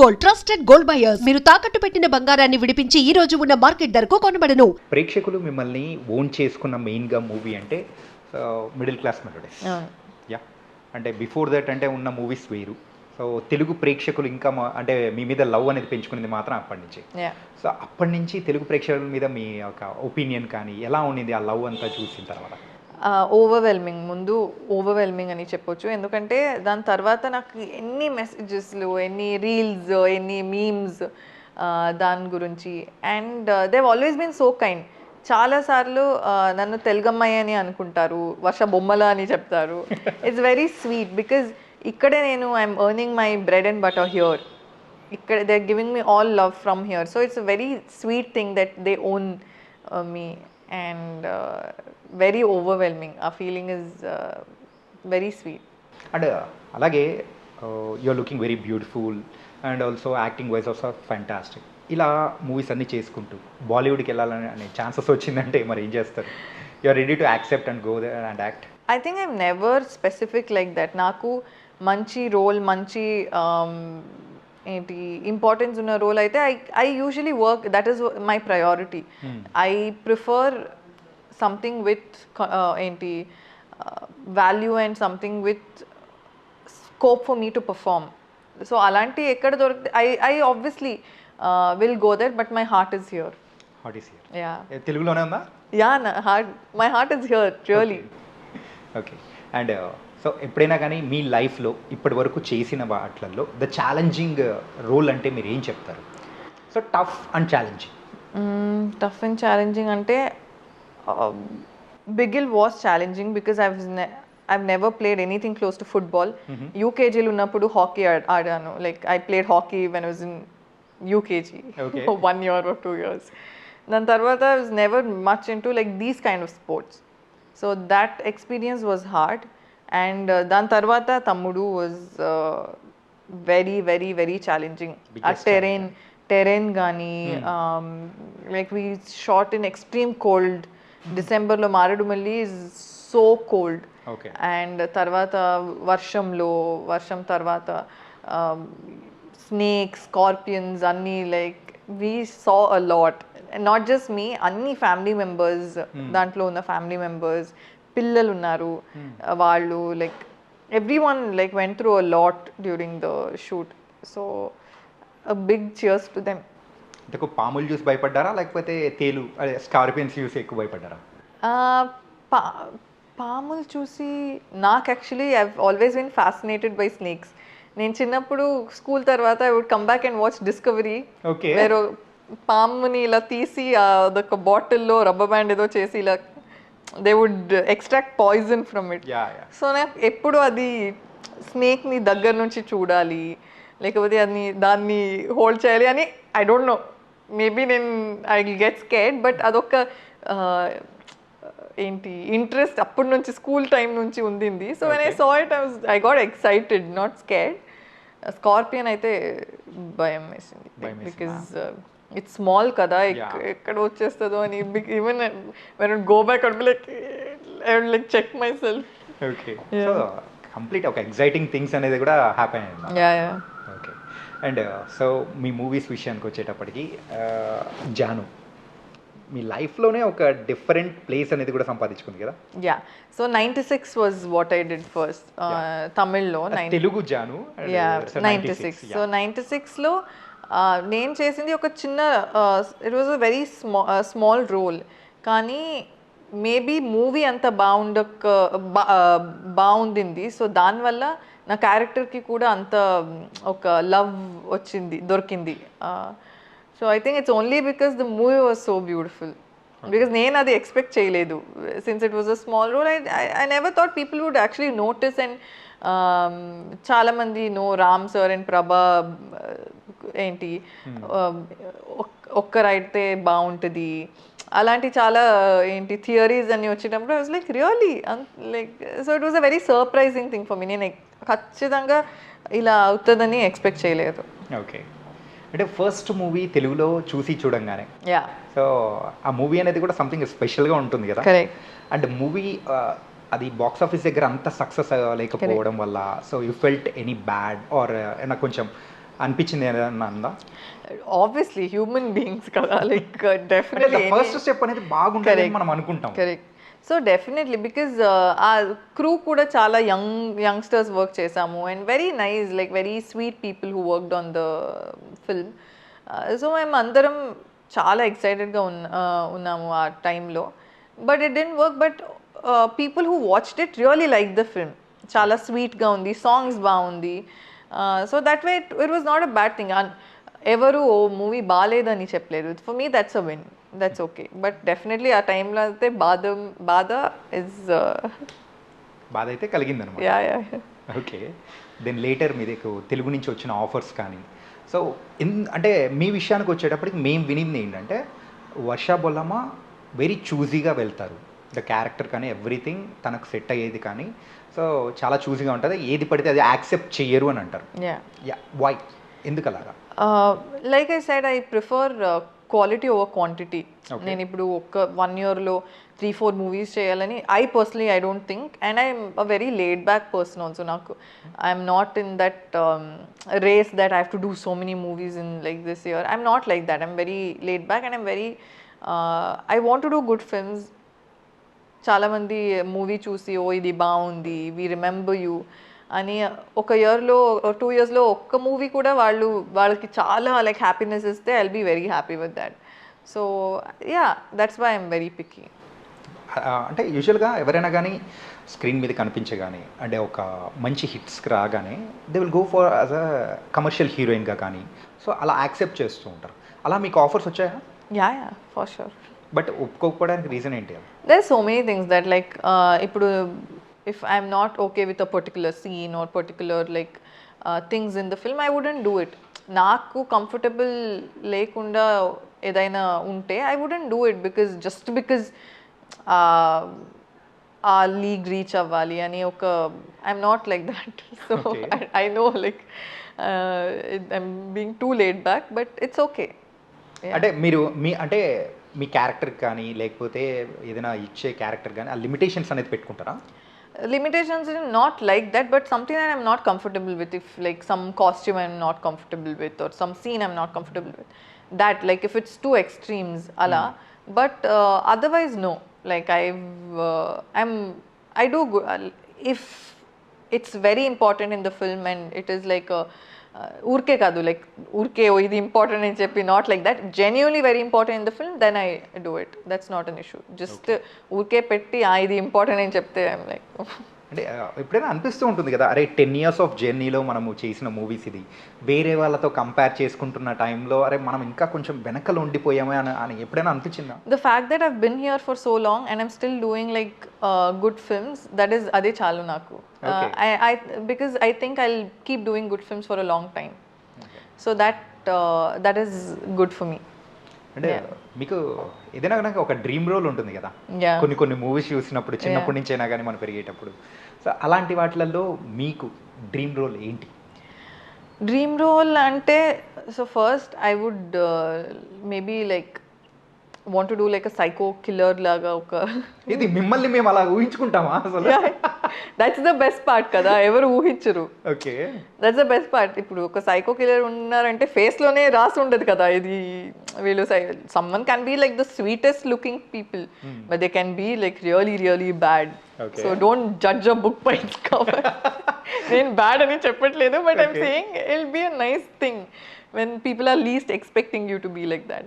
Gold, trusted gold buyers. మీరు తాకట్టు పెట్టిన బంగారాన్ని విడిపించి ఈ రోజు ఉన్న మార్కెట్ ధరకు కొనబడను. ప్రేక్షకులు మిమ్మల్ని ఓన్ చేసుకున్న మెయిన్గా మూవీ అంటే మిడిల్ క్లాస్ మెలోడీస్. యా, అంటే బిఫోర్ దట్ అంటే ఉన్న మూవీస్ వేరు. సో తెలుగు ప్రేక్షకులు ఇంకా అంటే మీ మీద లవ్ అనేది పెంచుకునేది మాత్రం అప్పటి నుంచి. సో అప్పటి నుంచి తెలుగు ప్రేక్షకుల మీద మీ ఒక ఒపీనియన్ కానీ ఎలా ఉండింది ఆ లవ్ అంతా చూసిన తర్వాత? ముందు ఓవర్వెల్మింగ్ అని చెప్పొచ్చు. ఎందుకంటే దాని తర్వాత నాకు ఎన్ని మెసేజెస్లు, ఎన్ని రీల్స్, ఎన్ని మీమ్స్ దాని గురించి. And Dev always been so kind. చాలాసార్లు నన్ను తెలుగమ్మాయి అని అనుకుంటారు, వర్ష బొమ్మల అని చెప్తారు. ఇట్స్ వెరీ స్వీట్ బికాజ్ ఇక్కడే నేను I'm earning my bread and butter here. ఇక్కడ they are giving me all love from here. So it's a very sweet thing that they own me. And very overwhelming. Our feeling is very sweet. And alage you're looking very beautiful and also acting wise also fantastic. ఇలా movies అన్ని చేసుకుంటూ బాలీవుడ్కి వెళ్ళాలనే chances వచ్చిందంటే మరి ఏం చేస్తారు? You're ready to accept and go there and act? I think I'm never specific like that. నాకు మంచి రోల్, మంచి ఏంటి ఇంపార్టెన్స్ ఉన్న రోల్ అయితే I usually work, that is my priority. I prefer something with ఏంటి value and something with scope for me to perform. So అలాంటి ఎక్కడ దొరికితే I obviously will go that, but my heart is here. Heart is here. Yeah, తెలుగులోనే ఉందా? Yeah, my heart is here really. Okay. And so ఎప్పుడైనా కానీ మీ లైఫ్లో ఇప్పటి వరకు చేసిన వాటిల్లో ద ఛాలెంజింగ్ రోల్ అంటే మీరు ఏం చెప్తారు? So tough and challenging. Tough and challenging అంటే Bigil was challenging because I've never played anything close to football. UKG ఉన్నప్పుడు హాకీ ఆడాను. Like I played hockey when I was in UKG for 1 year or 2 years. దాని తర్వాత I was never much into like these kind of sports. So that experience was hard. And దాని తర్వాత తమ్ముడు was very very very challenging. ఆ terrain కానీ like we shot in extreme cold. డిసెంబర్లో Maredumilli is so cold. And తర్వాత వర్షం తర్వాత snakes, scorpions అన్నీ like we saw a lot. Not just me, అన్ని ఫ్యామిలీ మెంబర్స్, దాంట్లో ఉన్న ఫ్యామిలీ మెంబర్స్, పిల్లలు ఉన్నారు, వాళ్ళు like everyone like went through a lot during the shoot. So a big cheers to them. అంటే పాములు చూసి భయపడ్డారా లేకపోతే స్కార్పియన్స్ చూసి ఎక్కువ భయపడ్డారా? పాములు చూసి నాకు actually I always been fascinated by snakes. నేను చిన్నప్పుడు స్కూల్ తర్వాత I would come back and watch Discovery. వేరే పాముని ఇలా తీసి అదొక బాటిల్లో రబ్బర్ బ్యాండ్ ఏదో చేసి ఇలా they would extract poison from it. So నాకు ఎప్పుడు అది స్నేక్ని దగ్గర నుంచి చూడాలి, లేకపోతే దాన్ని హోల్డ్ చేయాలి అని ఐ డోంట్ నో, మేబీ నేను ఐ గెట్ స్కేర్డ్. బట్ అదొక ఏంటి ఇంట్రెస్ట్ అప్పటి నుంచి, స్కూల్ టైం నుంచి ఉండింది. So when I saw it I got excited, not scared. Scorpion అయితే భయం వేసింది బికాజ్ ఇట్స్ స్మాల్ కదా, ఎక్కడ వచ్చేస్తుందో అని. Even when go back I would like check myself. Okay. So complete ఒక ఎక్సైటింగ్ థింగ్స్ అనేది కూడా హ్యాపెన్ అయింది. ఓకే. అండ్ సో మీ మూవీస్ విషయానికి వచ్చేటప్పటికి జాను మీ లైఫ్లోనే ఒక డిఫరెంట్ ప్లేస్ అనేది కూడా సంపాదించుకుంది కదా? Yeah. So 96 was what I did first తమిళ్లో. తెలుగు జాను. యా, 96. సో 96లో నేను చేసింది ఒక చిన్న, it was a very small role. కానీ మేబీ మూవీ అంత బాగుండింది. సో దానివల్ల నా క్యారెక్టర్కి కూడా అంత ఒక లవ్ దొరికింది. So I think it's only because the movie was so beautiful. Because నేను అది ఎక్స్పెక్ట్ చేయలేదు. Since it was a small role, I never thought people would actually notice. And చాలామంది రామ్ సార్ అండ్ ప్రభా ఏంటి ఒక్కరైతే బాగుంటుంది అలాంటి చాలా ఏంటి థియరీస్ అన్ని వచ్చేటప్పుడు I was like really like. So it was a very surprising thing for me. నేను ఖచ్చితంగా ఇలా అవుతుందని ఎక్స్పెక్ట్ చేయలేదు. ఓకే. అంటే ఫస్ట్ మూవీ తెలుగులో చూసి చూడంగానే యా, సో ఆ మూవీ అనేది కూడా సంథింగ్ స్పెషల్గా ఉంటుంది కదా? కరెక్ట్. అండ్ మూవీ అది బాక్స్ ఆఫీస్ దగ్గర అంత సక్సెస్ లేకపోవడం వల్ల so you felt any bad or నాకు కొంచెం అనిపించింది ఏదన్నా అందా? ఆబ్వియస్లీ హ్యూమన్ బీయింగ్స్ కదా, లైక్ అంటే డెఫినెట్లీ ఫస్ట్ స్టెప్ అనేది బాగుంటుంది మనం అనుకుంటాం. కరెక్ట్. సో డెఫినెట్లీ బికాజ్ ఆ క్రూ కూడా చాలా యంగ్స్టర్స్ వర్క్ చేసాము and very nice, like very sweet people who worked on the film. So మేము అందరం చాలా ఎక్సైటెడ్గా ఉన్నాము ఆ టైంలో. But it didn't work, but people who watched it really like the film. చాలా స్వీట్గా ఉంది, సాంగ్స్ బాగుంది. So that way it was not a bad thing. ఎవరు ఓ మూవీ బాగాలేదని చెప్పలేదు. For me that's a win, that's okay. But definitely ఆ టైంలో అయితే బాధ ఇస్ బాధ అయితే కలిగిందనమాట. యా. ఓకే. దెన్ లేటర్ మీకు తెలుగు నుంచి వచ్చిన ఆఫర్స్ కానీ, సో అంటే మీ విషయానికి వచ్చేటప్పటికి మేము వినింది ఏంటంటే వర్ష బొల్లమ్మ వెరీ చూజీగా వెళ్తారు. ద క్యారెక్టర్ కానీ ఎవ్రీథింగ్ తనకు సెట్ అయ్యేది కానీ, సో చాలా చూజీగా ఉంటుంది, ఏది పడితే అది యాక్సెప్ట్ చెయ్యరు అని అంటారు. యా వై, ఎందుకు అలాగా? Like I side I prefer quality over quantity. నేను ఇప్పుడు ఒక 1 yearలో 3-4 movies చేయాలని I personally I don't think. And I'm a very laid back person also. నాకు I'm not in that race that I have to do so many movies in like this year. I'm not like that. I'm very laid back and I'm very I want to do good films. చాలామంది movie చూసి ఓ ఇది బాగుంది, we remember you అని ఒక ఇయర్లో 2 yearsలో ఒక్క movie కూడా వాళ్ళకి చాలా లైక్ హ్యాపీనెస్ ఇస్తే I will be very happy with that. So yeah, that's why I'm very picky. అంటే యూజువల్గా ఎవరైనా కానీ స్క్రీన్ మీద కనిపించగానే అంటే ఒక మంచి హిట్స్కి రాగానే they will go for as a commercial హీరోయిన్గా కానీ, సో అలా యాక్సెప్ట్ చేస్తూ ఉంటారు. అలా మీకు ఆఫర్స్ వచ్చాయా? Yeah, for sure. బట్ ఒప్పుకోకపోవడానికి రీజన్ ఏంటి? There are so many things that like ఇప్పుడు if I'm not okay with a particular scene or particular like things in the film, I wouldn't do it. నాకు comfortable లేకుండా ఏదైనా ఉంటే I wouldn't do it because ఆ league reach అవ్వాలి అని ఒక I'm not like that. So I know like I'm being too laid back, but it's okay. అంటే మీరు మీ క్యారెక్టర్ కానీ లేకపోతే ఏదైనా ఇచ్చే క్యారెక్టర్ కానీ ఆ లిమిటేషన్స్ అనేది పెట్టుకుంటారా? Limitations is not like that, but something that I'm not comfortable with. If like some costume I'm not comfortable with or some scene I'm not comfortable with, that like if it's too extremes ala. But otherwise no, like I do good if it's very important in the film and it is like a ఊరికే కాదు, like ఊరికే ఇది important అని చెప్పి, not like that, genuinely very important in the film, then I do it. That's not an issue. Just ఊరికే పెట్టి ఇది important అని చెప్తే ఐఎమ్ లైక్. అంటే ఎప్పుడైనా అనిపిస్తూ ఉంటుంది కదా, అరే 10 years ఆఫ్ జర్నీలో మనము చేసిన మూవీస్ ఇది వేరే వాళ్ళతో కంపేర్ చేసుకుంటున్న టైంలో అరే మనం ఇంకా కొంచెం వెనకలు ఉండిపోయామే అని ఎప్పుడైనా అనిపించిందా? The fact that I've been here for so long and I'm still doing like good films, that is అదే చాలు నాకు. Because I think I'll keep doing good films for a long time. So that is good for me. అంటే మీకు ఏదైనా కనుక ఒక dream role ఉంటుంది కదా, కొన్ని మూవీస్ చూసినప్పుడు చిన్నప్పటి నుంచి అయినా కానీ మనం పెరిగేటప్పుడు, సో అలాంటి వాటిలలో మీకు డ్రీమ్ రోల్ ఏంటి? డ్రీమ్ రోల్ అంటే so first I would maybe like want to do like a psycho killer laga oka. ఇది మిమ్మల్ని మేము అలా ఊహించుకుంటామా అసలు? That's the best part కదా, ఎవరు ఊహించరు. Okay, that's the best part. ఇప్పుడు ఒక సైకో కిల్లర్ ఉన్నారంటే ఫేస్ లోనే రాసి ఉండదు కదా ఇది వీళ్ళు. Some men can be like the sweetest looking people, but they can be like really bad. So don't judge a book by its cover. నేను బ్యాడ్ అని చెప్పట్లేదు, but I'm saying it will be a nice thing when people are least expecting you to be like that.